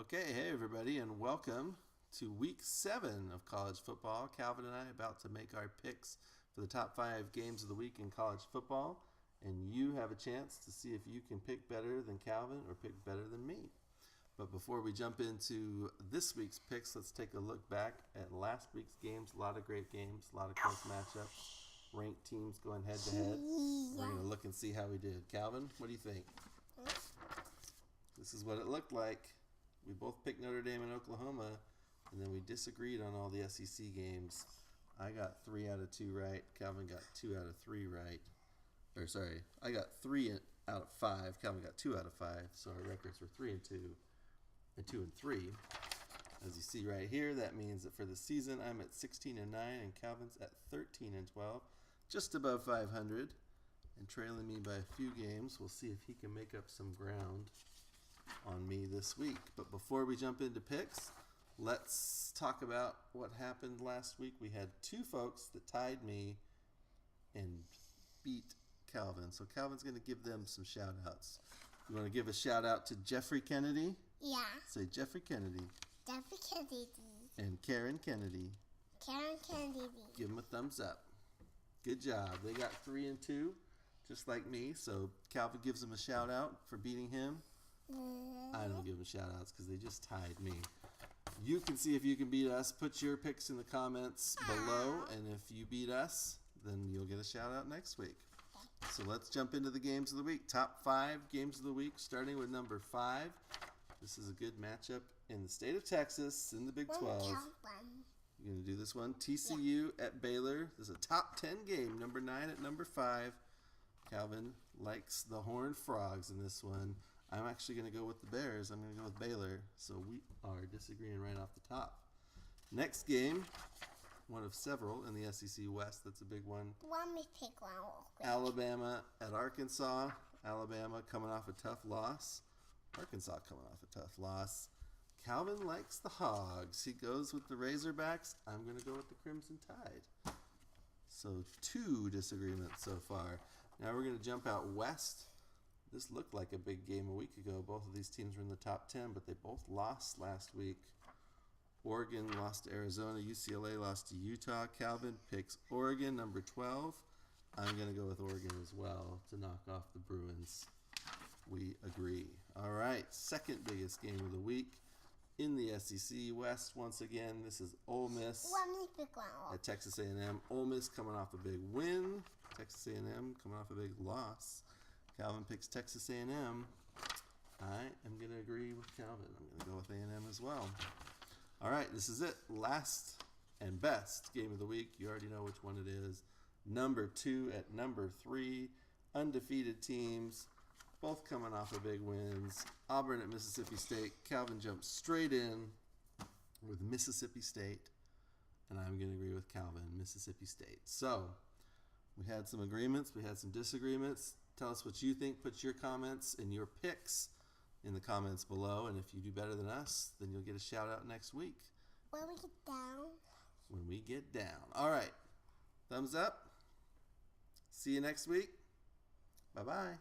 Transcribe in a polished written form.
Okay, hey everybody, and welcome to week 7 of college football. Calvin and I are about to make our picks for the top 5 games of the week in college football, and you have a chance to see if you can pick better than Calvin or pick better than me. But before we jump into this week's picks, let's take a look back at last week's games. A lot of great games, a lot of close matchups, ranked teams going head to head. We're going to look and see how we did. Calvin, what do you think? This is what it looked like. We both picked Notre Dame and Oklahoma, and then we disagreed on all the SEC games. I got 3 out of 2 right. Calvin got 2 out of 3 right. I got 3 out of 5. Calvin got 2 out of 5. So our records were 3 and 2 and 2 and 3. As you see right here, that means that for the season, I'm at 16 and 9, and Calvin's at 13 and 12, just above 500, and trailing me by a few games. We'll see if he can make up some ground on me this week. But before we jump into picks, let's talk about what happened last week. We had 2 folks that tied me and beat Calvin. So Calvin's going to give them some shout outs. You want to give a shout out to Jeffrey Kennedy? Yeah. Say Jeffrey Kennedy. Jeffrey Kennedy. And Karen Kennedy. Karen Kennedy. Give them a thumbs up. Good job. They got 3 and 2, just like me. So Calvin gives them a shout out for beating him. I don't give them shout outs because they just tied me. You can see if you can beat us. Put your picks in the comments below, and if you beat us, then you'll get a shout out next week. So let's jump into the games of the week. Top 5 games of the week, starting with number 5. This is a good matchup in the state of Texas in the Big 12. You're going to do this one. TCU at Baylor. This is a top 10 game, number 9 at number 5. Calvin likes the Horned Frogs in this one. I'm actually going to go with the Bears. I'm going to go with Baylor. So we are disagreeing right off the top. Next game, one of several in the SEC West. That's a big one. Let me pick one real quick. Alabama at Arkansas. Alabama coming off a tough loss. Arkansas coming off a tough loss. Calvin likes the Hogs. He goes with the Razorbacks. I'm going to go with the Crimson Tide. So 2 disagreements so far. Now we're going to jump out west. This looked like a big game a week ago. Both of these teams were in the top 10, but they both lost last week. Oregon lost to Arizona. UCLA lost to Utah. Calvin picks Oregon, number 12. I'm going to go with Oregon as well to knock off the Bruins. We agree. All right, second biggest game of the week in the SEC West. Once again, this is Ole Miss Let me pick one. at Texas A&M. Ole Miss coming off a big win. Texas A&M coming off a big loss. Calvin picks Texas A&M. I am going to agree with Calvin. I'm going to go with A&M as well. All right, this is it. Last and best game of the week. You already know which one it is. Number 2 at number 3. Undefeated teams, both coming off of big wins. Auburn at Mississippi State. Calvin jumps straight in with Mississippi State. And I'm going to agree with Calvin, Mississippi State. So we had some agreements. We had some disagreements. Tell us what you think. Put your comments and your picks in the comments below. And if you do better than us, then you'll get a shout out next week. When we get down. When we get down. All right. Thumbs up. See you next week. Bye-bye.